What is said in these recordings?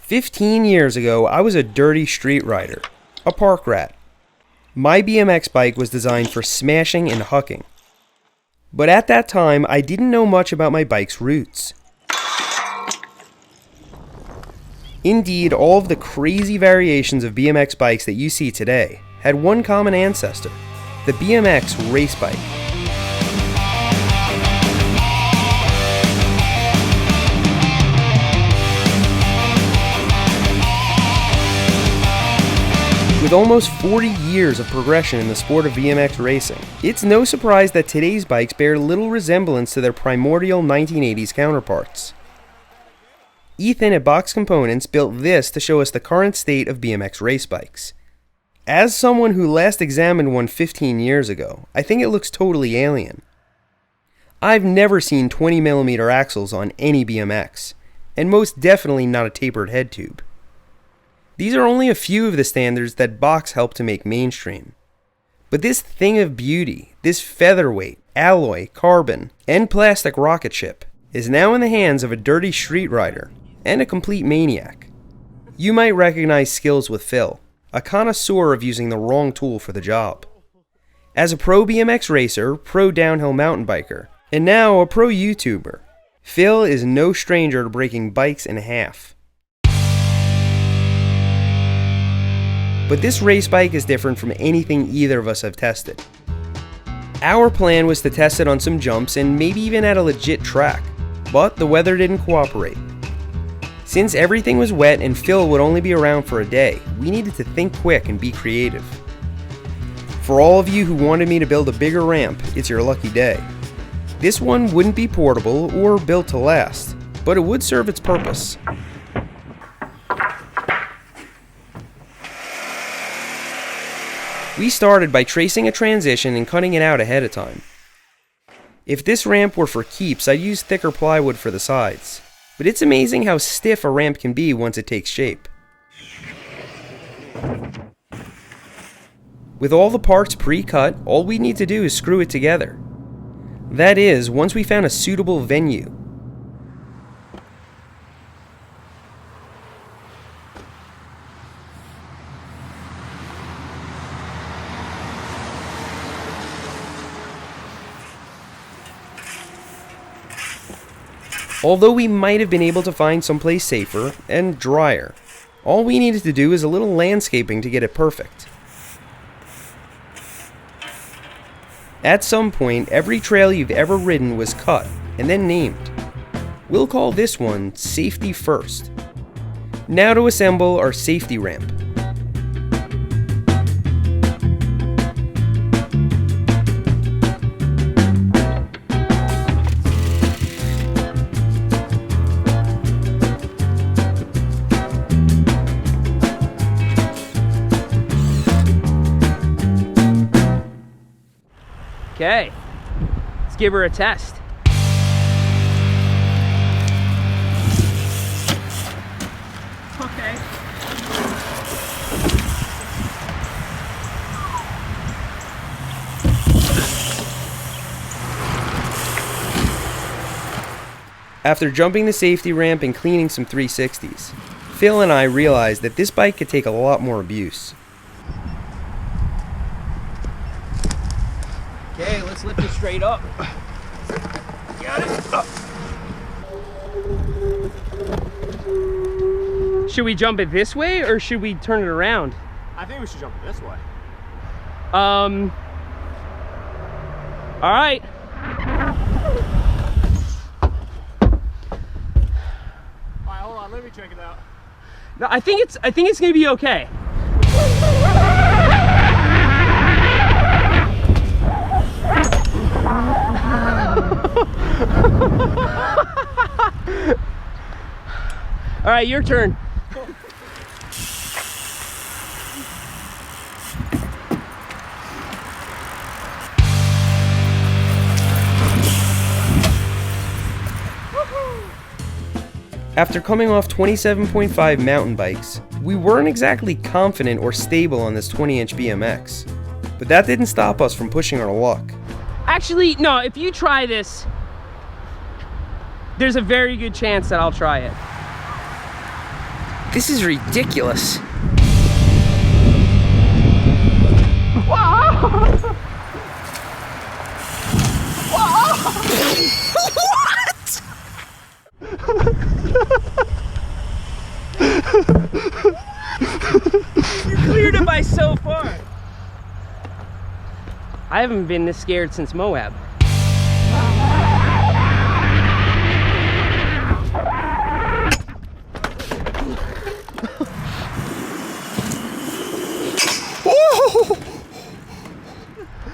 15 years ago, I was a dirty street rider, a park rat. My BMX bike was designed for smashing and hucking. But at that time, I didn't know much about my bike's roots. Indeed, all of the crazy variations of BMX bikes that you see today had one common ancestor, the BMX race bike. With almost 40 years of progression in the sport of BMX racing, it's no surprise that today's bikes bear little resemblance to their primordial 1980s counterparts. Ethan at Box Components built this to show us the current state of BMX race bikes. As someone who last examined one 15 years ago, I think it looks totally alien. I've never seen 20mm axles on any BMX, and most definitely not a tapered head tube. These are only a few of the standards that Box helped to make mainstream. But this thing of beauty, this featherweight, alloy, carbon, and plastic rocket ship, is now in the hands of a dirty street rider and a complete maniac. You might recognize skills with Phil, a connoisseur of using the wrong tool for the job. As a pro BMX racer, pro downhill mountain biker, and now a pro YouTuber, Phil is no stranger to breaking bikes in half. But this race bike is different from anything either of us have tested. Our plan was to test it on some jumps and maybe even at a legit track, but the weather didn't cooperate. Since everything was wet and Phil would only be around for a day, we needed to think quick and be creative. For all of you who wanted me to build a bigger ramp, it's your lucky day. This one wouldn't be portable or built to last, but it would serve its purpose. We started by tracing a transition and cutting it out ahead of time. If this ramp were for keeps, I'd use thicker plywood for the sides, but it's amazing how stiff a ramp can be once it takes shape. With all the parts pre-cut, all we need to do is screw it together. That is, once we found a suitable venue. Although we might have been able to find someplace safer and drier, all we needed to do is a little landscaping to get it perfect. At some point, every trail you've ever ridden was cut and then named. We'll call this one Safety First. Now to assemble our safety ramp. Okay, let's give her a test. Okay. After jumping the safety ramp and cleaning some 360s, Phil and I realized that this bike could take a lot more abuse. Okay, let's lift it straight up. Got it. Should we jump it this way or should we turn it around? I think we should jump it this way. All right. All right, hold on, let me check it out. No, I think it's gonna be okay. All right, your turn. After coming off 27.5 mountain bikes, we weren't exactly confident or stable on this 20-inch BMX. But that didn't stop us from pushing our luck. Actually, no, if you try this, there's a very good chance that I'll try it. This is ridiculous. What? You cleared it by so far. I haven't been this scared since Moab.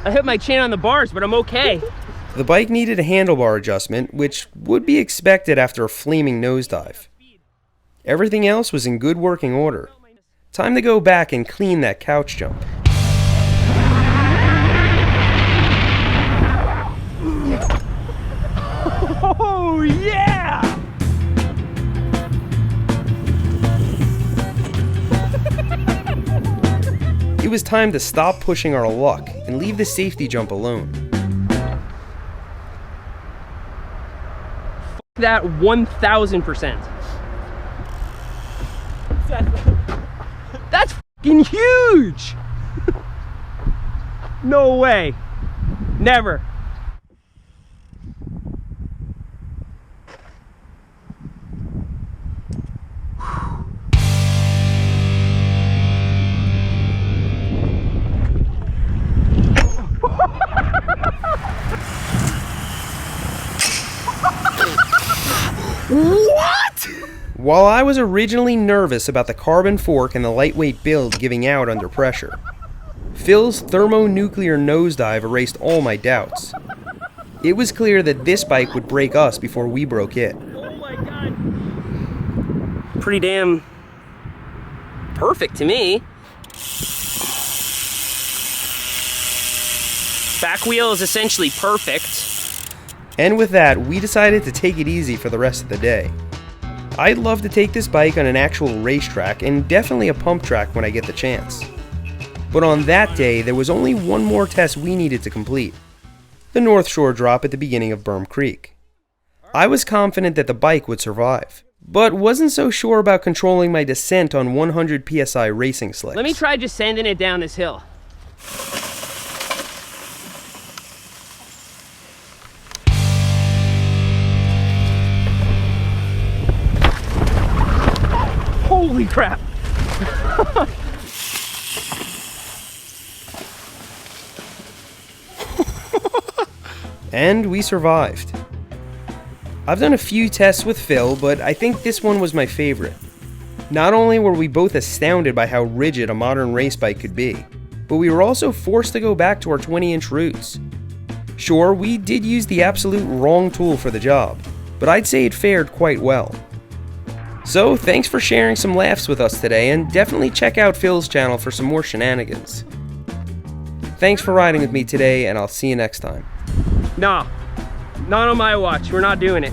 I hit my chin on the bars, but I'm okay. The bike needed a handlebar adjustment, which would be expected after a flaming nosedive. Everything else was in good working order. Time to go back and clean that couch jump. Oh, yeah! It was time to stop pushing our luck and leave the safety jump alone. That 1000%. That's fucking huge! No way. Never. What? While I was originally nervous about the carbon fork and the lightweight build giving out under pressure, Phil's thermonuclear nosedive erased all my doubts. It was clear that this bike would break us before we broke it. Oh my god. Pretty damn perfect to me. Back wheel is essentially perfect. And with that, we decided to take it easy for the rest of the day. I'd love to take this bike on an actual racetrack and definitely a pump track when I get the chance. But on that day, there was only one more test we needed to complete. The North Shore drop at the beginning of Berm Creek. I was confident that the bike would survive, but wasn't so sure about controlling my descent on 100 psi racing slicks. Let me try just sending it down this hill. Holy crap! And we survived. I've done a few tests with Phil, but I think this one was my favorite. Not only were we both astounded by how rigid a modern race bike could be, but we were also forced to go back to our 20-inch roots. Sure, we did use the absolute wrong tool for the job, but I'd say it fared quite well. So, thanks for sharing some laughs with us today, and definitely check out Phil's channel for some more shenanigans. Thanks for riding with me today, and I'll see you next time. No, not on my watch. We're not doing it.